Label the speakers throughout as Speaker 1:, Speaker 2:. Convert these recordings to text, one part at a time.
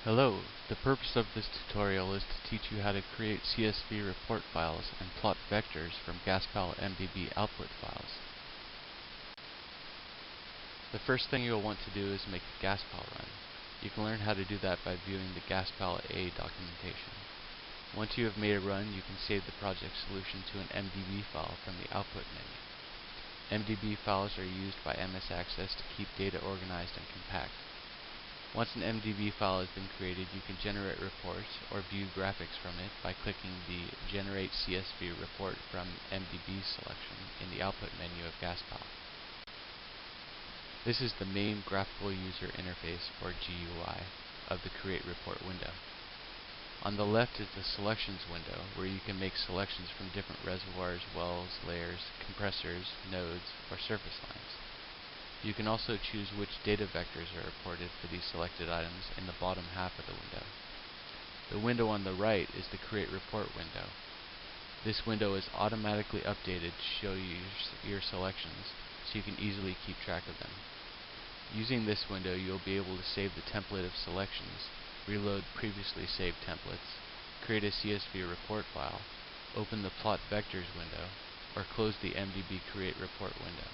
Speaker 1: Hello, the purpose of this tutorial is to teach you how to create CSV report files and plot vectors from GasPal MDB output files. The first thing you'll want to do is make a GasPal run. You can learn how to do that by viewing the GasPal A documentation. Once you have made a run, you can save the project solution to an MDB file from the output menu. MDB files are used by MS Access to keep data organized and compact. Once an MDB file has been created, you can generate reports or view graphics from it by clicking the Generate CSV Report from MDB selection in the output menu of GasPal. This is the main graphical user interface, or GUI, of the Create Report window. On the left is the Selections window, where you can make selections from different reservoirs, wells, layers, compressors, nodes, or surface lines. You can also choose which data vectors are reported for these selected items in the bottom half of the window. The window on the right is the Create Report window. This window is automatically updated to show you your selections, so you can easily keep track of them. Using this window, you'll be able to save the template of selections, reload previously saved templates, create a CSV report file, open the Plot Vectors window, or close the MDB Create Report window.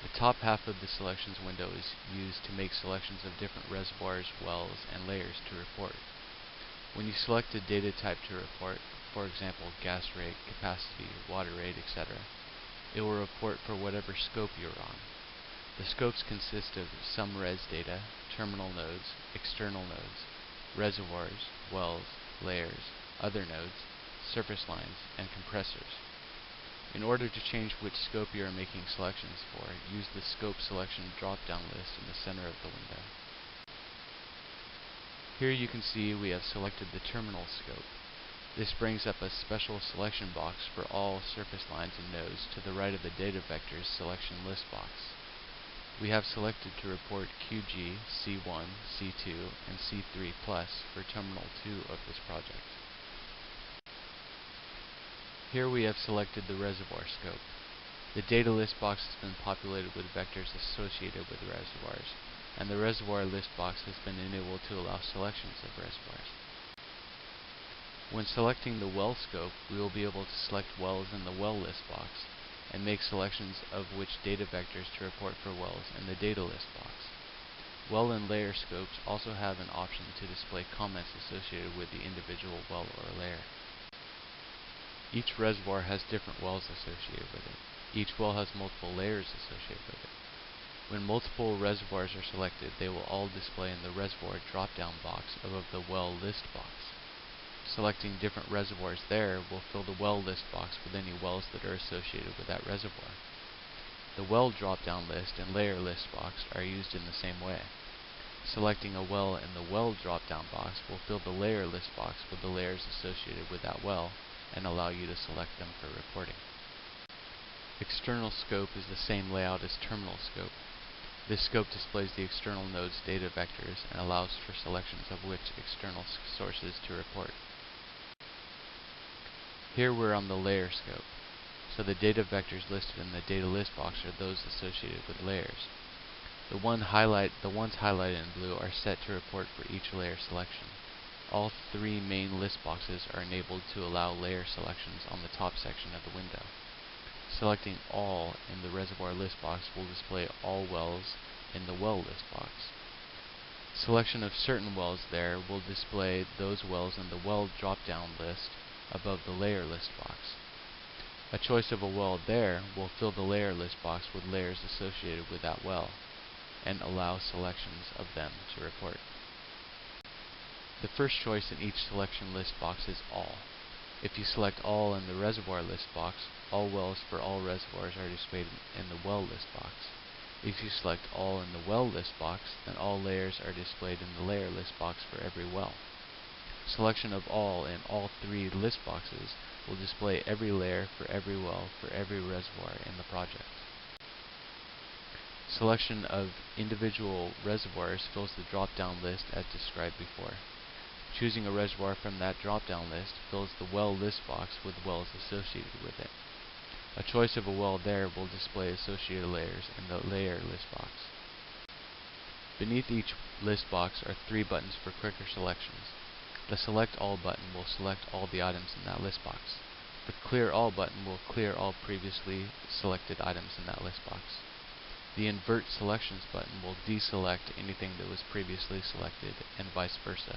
Speaker 1: The top half of the Selections window is used to make selections of different reservoirs, wells, and layers to report. When you select a data type to report, for example gas rate, capacity, water rate, etc., it will report for whatever scope you're on. The scopes consist of some res data, terminal nodes, external nodes, reservoirs, wells, layers, other nodes, surface lines, and compressors. In order to change which scope you are making selections for, use the Scope Selection drop-down list in the center of the window. Here you can see we have selected the terminal scope. This brings up a special selection box for all surface lines and nodes to the right of the data vectors selection list box. We have selected to report QG, C1, C2, and C3 plus for terminal 2 of this project. Here we have selected the reservoir scope. The data list box has been populated with vectors associated with reservoirs, and the reservoir list box has been enabled to allow selections of reservoirs. When selecting the well scope, we will be able to select wells in the well list box and make selections of which data vectors to report for wells in the data list box. Well and layer scopes also have an option to display comments associated with the individual well or layer. Each reservoir has different wells associated with it. Each well has multiple layers associated with it. When multiple reservoirs are selected, they will all display in the reservoir drop-down box above the well list box. Selecting different reservoirs there will fill the well list box with any wells that are associated with that reservoir. The well drop-down list and layer list box are used in the same way. Selecting a well in the well drop-down box will fill the layer list box with the layers associated with that well, and allow you to select them for reporting. External scope is the same layout as terminal scope. This scope displays the external node's data vectors and allows for selections of which external sources to report. Here we're on the layer scope, so the data vectors listed in the data list box are those associated with layers. The ones highlighted in blue are set to report for each layer selection. All three main list boxes are enabled to allow layer selections on the top section of the window. Selecting All in the reservoir list box will display all wells in the well list box. Selection of certain wells there will display those wells in the well drop-down list above the layer list box. A choice of a well there will fill the layer list box with layers associated with that well, and allow selections of them to report. The first choice in each selection list box is All. If you select All in the reservoir list box, all wells for all reservoirs are displayed in the well list box. If you select All in the well list box, then all layers are displayed in the layer list box for every well. Selection of All in all three list boxes will display every layer for every well for every reservoir in the project. Selection of individual reservoirs fills the drop-down list as described before. Choosing a reservoir from that drop-down list fills the well list box with wells associated with it. A choice of a well there will display associated layers in the layer list box. Beneath each list box are 3 buttons for quicker selections. The Select All button will select all the items in that list box. The Clear All button will clear all previously selected items in that list box. The Invert Selections button will deselect anything that was previously selected, and vice versa.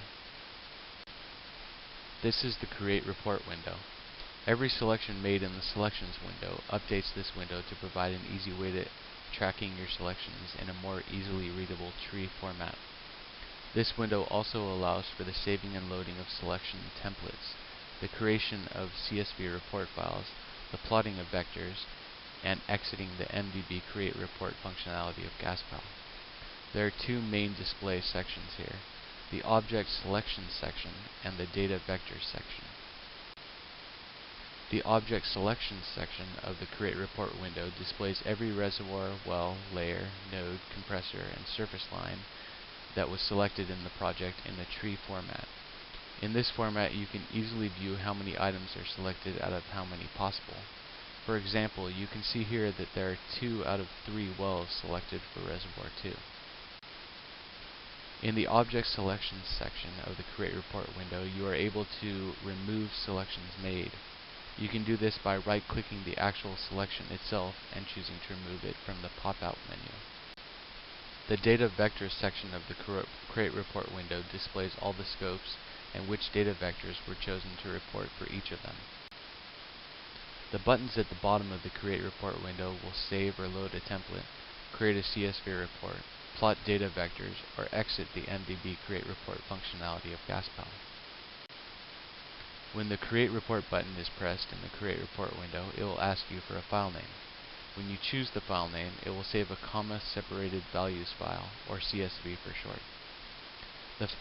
Speaker 1: This is the Create Report window. Every selection made in the Selections window updates this window to provide an easy way to tracking your selections in a more easily readable tree format. This window also allows for the saving and loading of selection templates, the creation of CSV report files, the plotting of vectors, and exiting the MDB Create Report functionality of GasPal. There are 2 main display sections here, the Object Selections section and the Data Vectors section. The Object Selections section of the Create Report window displays every reservoir, well, layer, node, compressor, and surface line that was selected in the project in the tree format. In this format, you can easily view how many items are selected out of how many possible. For example, you can see here that there are 2 out of 3 wells selected for Reservoir 2. In the Object Selections section of the Create Report window, you are able to remove selections made. You can do this by right-clicking the actual selection itself and choosing to remove it from the pop-out menu. The Data Vectors section of the Create Report window displays all the scopes and which data vectors were chosen to report for each of them. The buttons at the bottom of the Create Report window will save or load a template, create a CSV report, plot data vectors, or exit the MDB Create Report functionality of GasPal. When the Create Report button is pressed in the Create Report window, it will ask you for a file name. When you choose the file name, it will save a comma-separated values file, or CSV for short.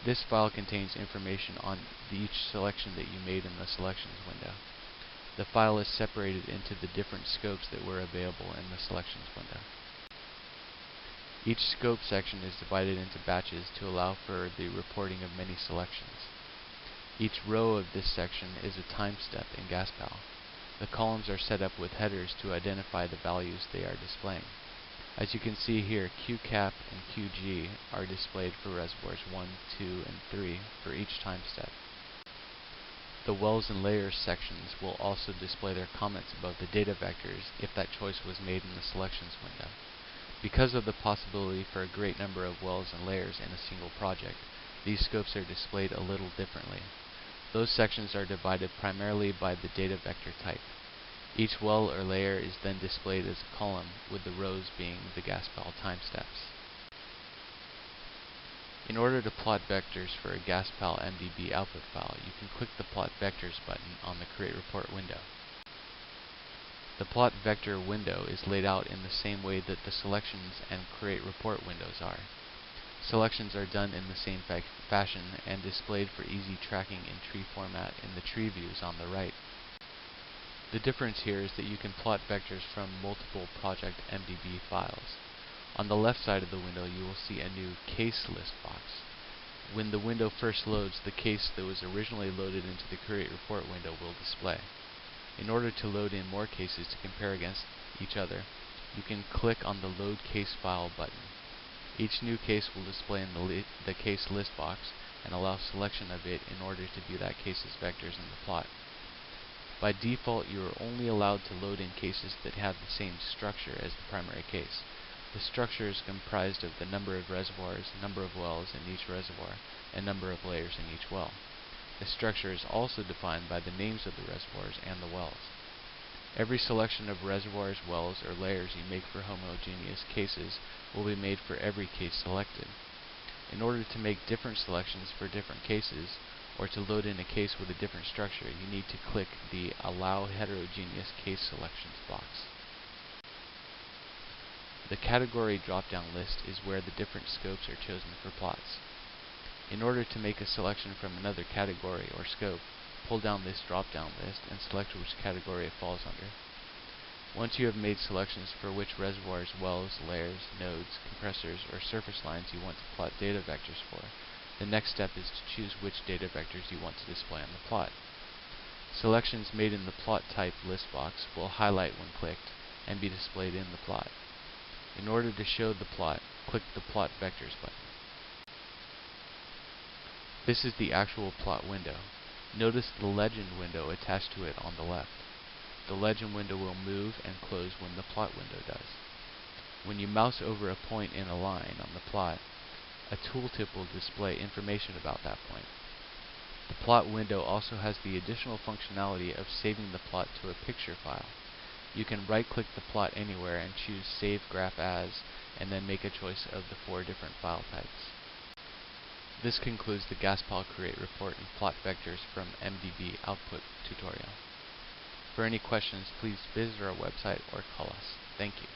Speaker 1: This file contains information on each selection that you made in the Selections window. The file is separated into the different scopes that were available in the Selections window. Each scope section is divided into batches to allow for the reporting of many selections. Each row of this section is a time step in GasPal. The columns are set up with headers to identify the values they are displaying. As you can see here, QCAP and QG are displayed for reservoirs 1, 2, and 3 for each time step. The Wells and Layers sections will also display their comments above the data vectors if that choice was made in the Selections window. Because of the possibility for a great number of wells and layers in a single project, these scopes are displayed a little differently. Those sections are divided primarily by the data vector type. Each well or layer is then displayed as a column, with the rows being the GasPal time steps. In order to plot vectors for a GasPal MDB output file, you can click the Plot Vectors button on the Create Report window. The Plot Vector window is laid out in the same way that the Selections and Create Report windows are. Selections are done in the same fashion and displayed for easy tracking in tree format in the tree views on the right. The difference here is that you can plot vectors from multiple project MDB files. On the left side of the window, you will see a new case list box. When the window first loads, the case that was originally loaded into the Create Report window will display. In order to load in more cases to compare against each other, you can click on the Load Case File button. Each new case will display in the case list box and allow selection of it in order to view that case's vectors in the plot. By default, you are only allowed to load in cases that have the same structure as the primary case. The structure is comprised of the number of reservoirs, number of wells in each reservoir, and number of layers in each well. The structure is also defined by the names of the reservoirs and the wells. Every selection of reservoirs, wells, or layers you make for homogeneous cases will be made for every case selected. In order to make different selections for different cases, or to load in a case with a different structure, you need to click the Allow Heterogeneous Case Selections box. The Category drop-down list is where the different scopes are chosen for plots. In order to make a selection from another category or scope, pull down this drop-down list and select which category it falls under. Once you have made selections for which reservoirs, wells, layers, nodes, compressors, or surface lines you want to plot data vectors for, the next step is to choose which data vectors you want to display on the plot. Selections made in the Plot Type list box will highlight when clicked and be displayed in the plot. In In order to show the plot, click the Plot Vectors button. This is the actual plot window. Notice the legend window attached to it on the left. The legend window will move and close when the plot window does. When you mouse over a point in a line on the plot, a tooltip will display information about that point. The plot window also has the additional functionality of saving the plot to a picture file. You can right-click the plot anywhere and choose Save Graph As, and then make a choice of the 4 different file types. This concludes the GasPal Create Report and Plot Vectors from MDB Output tutorial. For any questions, please visit our website or call us. Thank you.